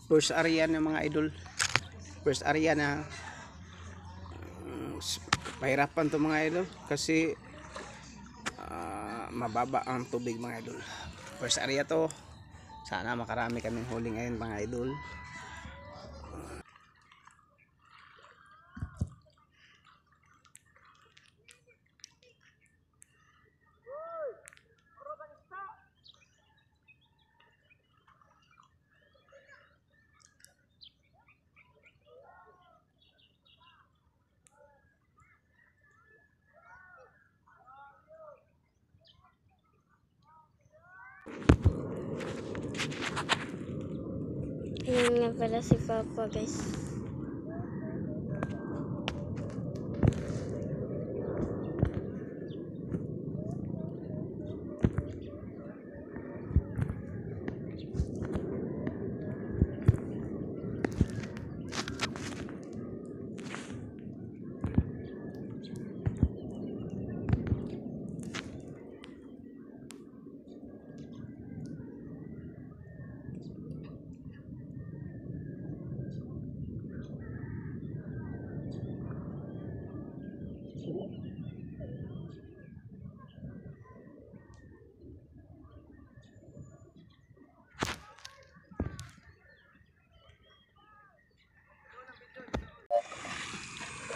first area ng mga idol. First area na pahirapan to mga idol kasi mababa ang tubig mga idol. First area to. Sana makarami kaming huli ngayon mga idol. Yun nga pala si Papa, guys.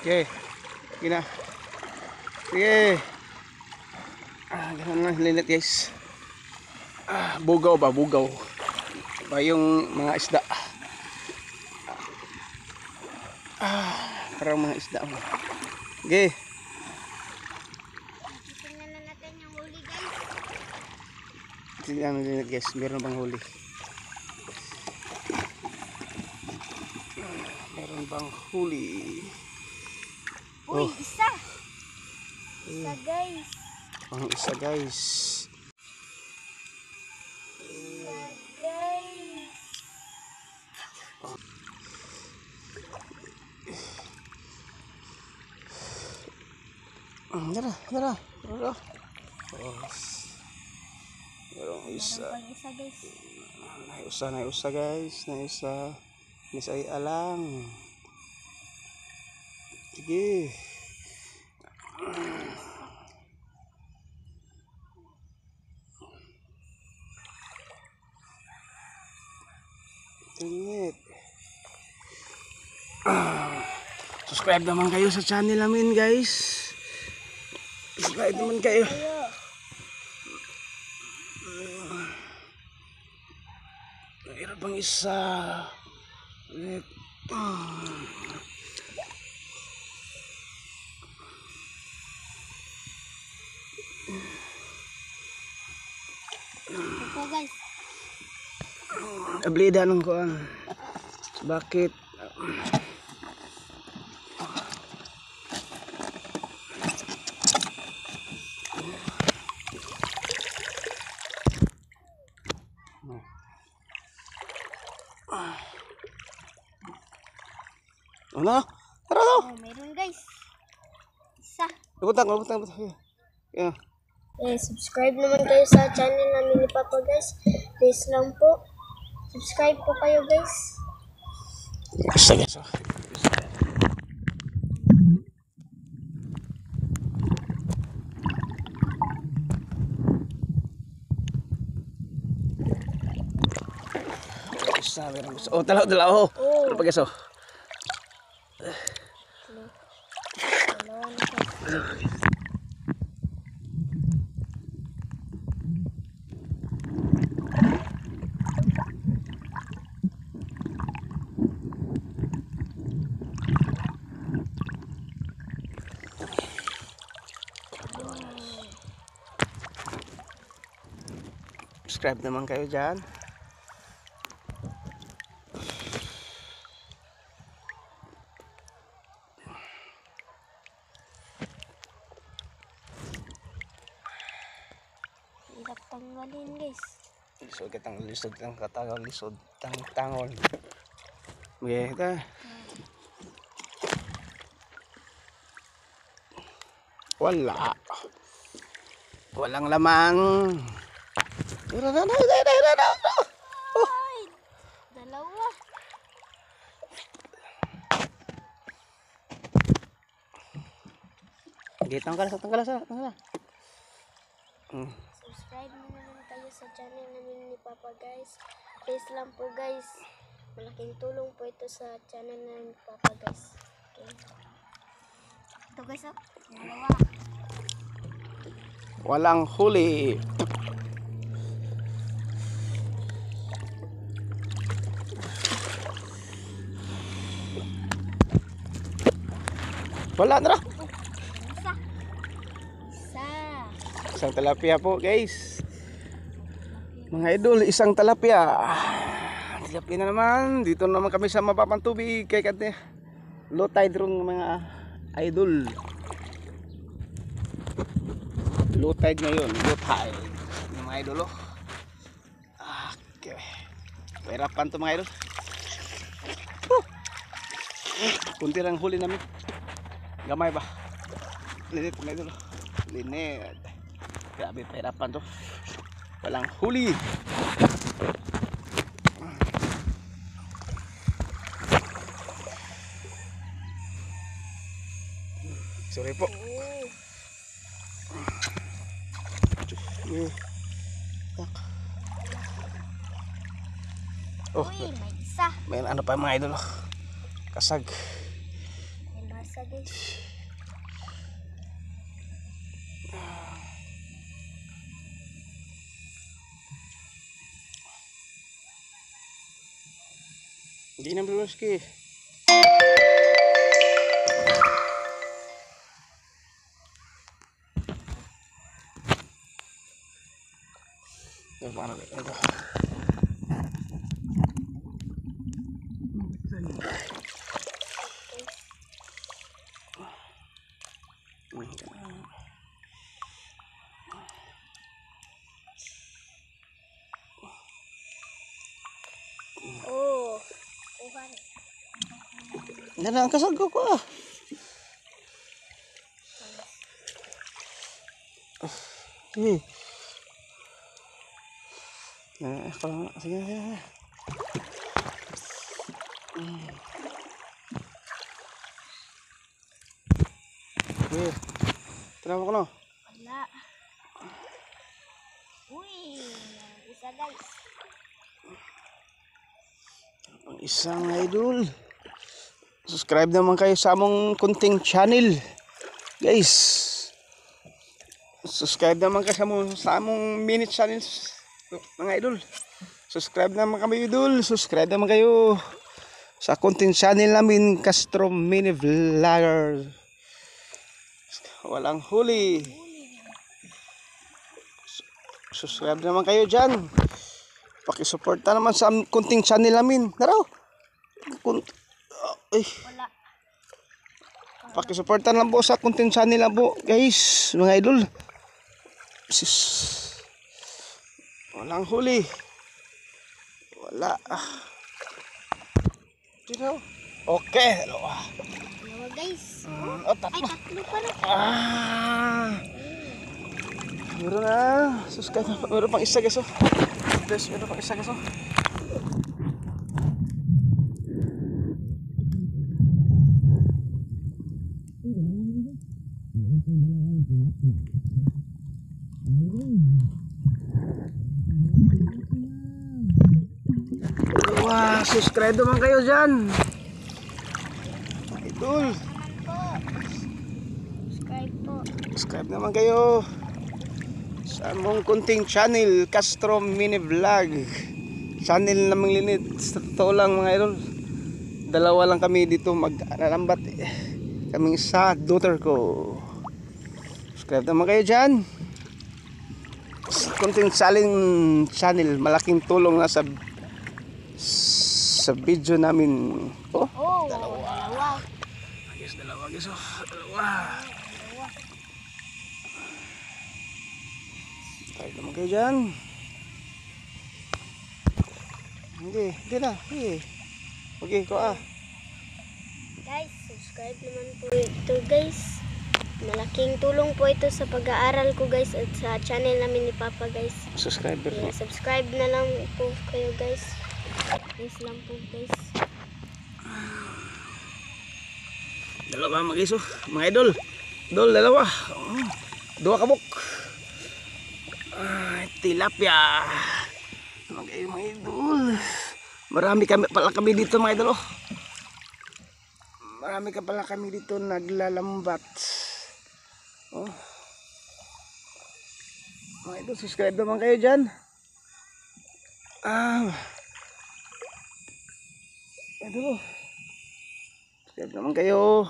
Okay. Gina. Sige. Ganun lang linit guys. Bugaw ba? Bugaw. Ba yung mga isda. Parang mga isda. Okay. Tingnan na natin yung huli, guys. Tingnan linit guys. Meron bang huli? Meron bang huli? Uy, Oh. isa! Isa, guys. Ang isa guys. Isa, guys. Tara, tara. Tara. Oh. Merong isa. Meron pang isa, guys. Naiusa guys. Naiusa. Misay alang. Sige. Tingit. Subscribe naman kayo sa channel namin guys. Subscribe naman kayo. Mayroon pang isa. Ito, guys. Ablida nung kuan. Bakit? Ano? Tara daw. Oh, meron, guys. Isa. Lubutang. Yeah. Subscribe naman kayo sa channel namin ni Papa, guys. Please lang po. Subscribe po kayo, guys. Sige. Oh, talaw. Oh. Ano pa guys, oh? Dalawa na, guys. Subscribe naman kayo dyan. Hirap tanggalin, guys. Lisod ang katagal, lisod tangon. Okay, ito. Walang lamang. Ay, dalawa. Okay, tanggal sa. Subscribe na naman kayo sa channel namin ni Papa guys. Please lang po guys. Malaking tulong po ito sa channel namin ni Papa guys. Okay. Ito guys, oh. Dalawa. Walang huli. Wala na. Isa. Isa. Isang tilapia po, guys. Mga idol, isang tilapia. Tilapia na naman. Dito naman kami sa mapapang tubig. Kaya kate, low tide rong mga idol. Low tide ngayon. Low tide. Yung mga idol, oh. Okay. Pahirapan to mga idol. Kunti lang huli namin. Gamay ba? Linit mga idol. Linit. Grabe, pahirapan to. Walang huli. Sorry po. Oh, Uy, may isa. may ano pa mga idol. Kasag. May masa guys. Hindi na Bruski. Paano ito? Oh. Uwan. Yan ang kasag ko ah. Sige. Sige. Tinawa ko na. Wala. Uy, isa guys. Ang isang idol. Subscribe naman kayo sa among kunting channel. Guys. Subscribe naman kayo sa among mini channel mga idol. Subscribe naman kami idol. Subscribe naman kayo sa kunting channel namin Castro Mini Vlogger. Walang huli. Subscribe naman kayo dyan. Pakisuporta naman sa kunting channel namin. Naraw. Wala. Pakisuporta lang po sa kunting channel lang po. Guys, mga idol. Walang huli. Wala. Dito. Okay. Dalawa. Dalawa guys. Oh, Ay, tatlo. tatlo pala. Meron na. Subscribe na. Meron pang isa guys. Guys, meron pang isa guys. Wah, subscribe naman kayo dyan. Idol. Naman po. Subscribe po. Subscribe naman kayo sa among kunting channel Castro Mini Vlog. Channel namang linit. Sa totoo lang mga idol, dalawa lang kami dito mag-alambat kaming sa daughter ko. Subscribe naman kayo dyan sa kunting channel. Malaking tulong na sa video namin. Oh, Dalawa. guys, dalawa guys. Dalawa. Kahit naman kayo dyan. Hindi na. Okay, ko Guys, subscribe naman po ito guys. Malaking tulong po ito sa pag-aaral ko guys at sa channel namin ni Papa guys. subscriber Kaya subscribe na lang po kayo guys. Please lang po guys. Dalawa mga guys, mga idol. Dol, dalawa. Dua kabok. Tilapia. Okay, mga idol. Marami pala kami dito mga idol. Marami ka pala kami dito naglalambat. Oh. Mga idol, subscribe naman kayo dyan. Idol, subscribe naman kayo.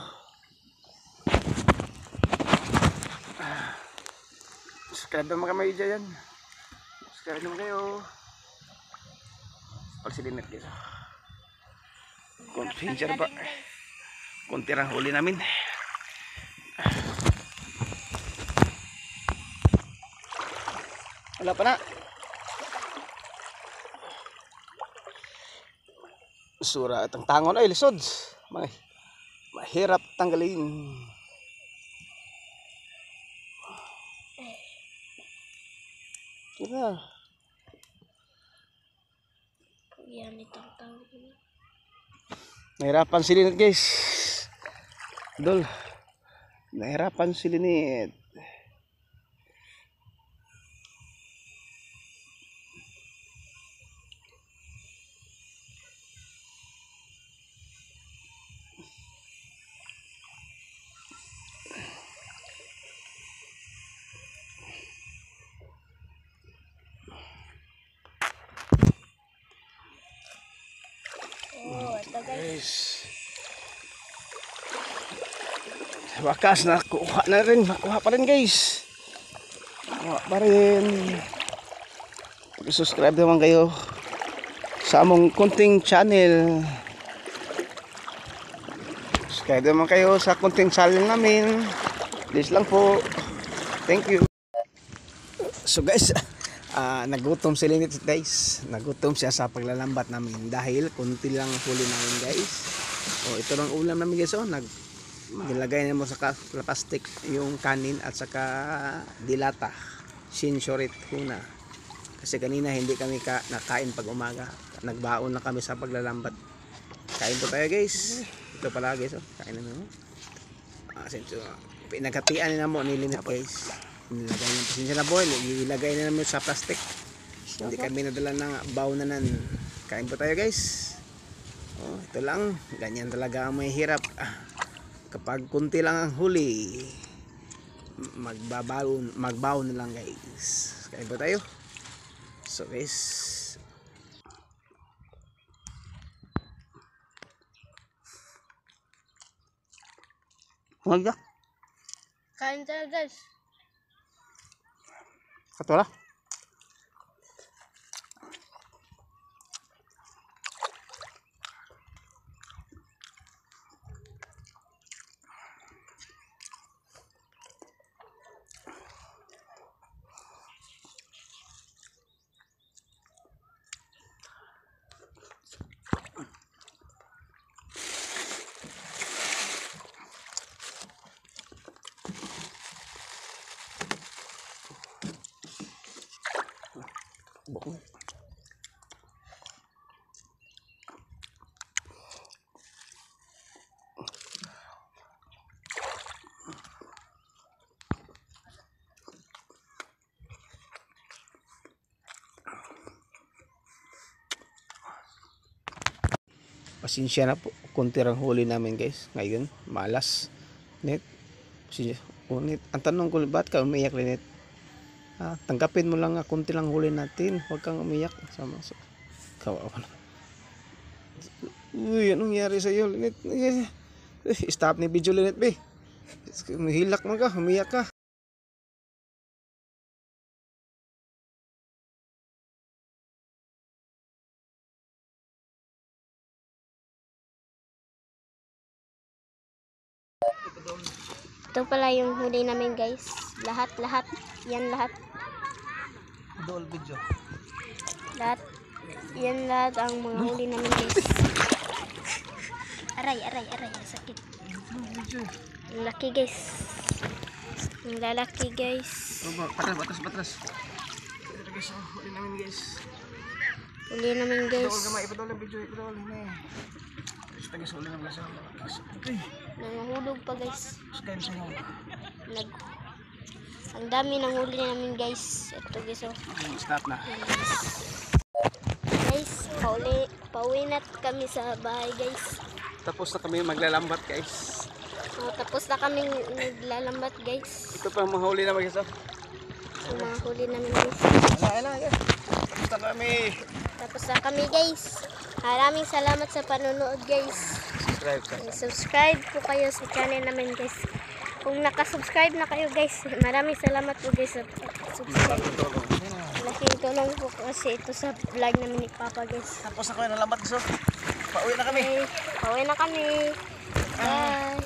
Subscribe naman kami dyan. Subscribe naman kayo. Pagsilinit guys. Konsinsya na pa. Kunti lang huli namin. Wala pa na. Sura at ang tangon ay lisod. Mahirap tanggalin. Kira. Yan itong tawag niya. Nahirapan si Linit guys. Dol. Nahirapan si Linit. Oh, ito guys. Sa wakas nakuha na rin. Nakuha pa rin guys. Nakuha pa rin. Pag-subscribe naman kayo sa among kunting channel. Subscribe naman kayo sa kunting channel namin. Please lang po. Thank you. So guys, nagutom si Linit guys. Nagutom siya sa paglalambat namin dahil kunti lang huli namin guys. Oh, ito lang ulam namin guys. Oh, maglagay na mo sa plastic yung kanin at saka dilata. Sinsurit huna. Kasi kanina hindi kami nakain pag umaga. Nagbaon na kami sa paglalambat. Kain po tayo guys. Ito pala guys. Oh, kain na mo. Pinagkatian na mo ni Linit guys. Nilagay ng pasensya na boy, ilagay na namin sa plastic. Hindi kami nadala ng bawnanan. Kain po tayo guys. Oh, ito lang, ganyan talaga ang may hirap. Kapag kunti lang ang huli, magbaon na lang guys. Kain po tayo. So guys, huwag ya. Kain tayo guys. Katola. Pasensya na po, kunti lang huli namin guys. Ngayon, malas. Net, pasensya. Net, ang tanong ko, ba't ka umiyak, Linit? Tanggapin mo lang nga, kunti lang huli natin. Huwag kang umiyak. Sama sa kawawa na. Uy, anong nangyari sa iyo, Linit? Stop ni video, Linit, be. Humihilak mo ka, umiyak ka. Ito pala yung huli namin guys. Lahat. Yan lahat. Dol video. Lahat. Yan lahat ang mga huli namin guys. Aray. Sakit. Ang laki guys. Ang lalaki guys. Patras. Ito guys, huli namin guys. Huli namin guys. Ipatol ang video, ipatol na. Guys, huli namin guys. Okay. Nangahulog pa guys. Subscribe sa inyo. ang dami ng huli namin guys. Ito guys oh. Stop na. Guys, pauwi na kami sa bahay guys. Tapos na kami maglalambat guys. Tapos na kami naglalambat guys. Ito pa ang mahuli na guys. Sa mga huli namin guys. Ala, guys. Tapos na kami. Tapos na kami guys. Maraming salamat sa panonood guys. Subscribe po kayo sa channel namin guys. Kung nakasubscribe na kayo guys, maraming salamat po guys sa subscribe. Malaking tulong po kasi ito sa vlog namin ni Papa guys. Tapos na kami nalambat guys. Pauwi na kami. Okay, pauwi na kami. Bye.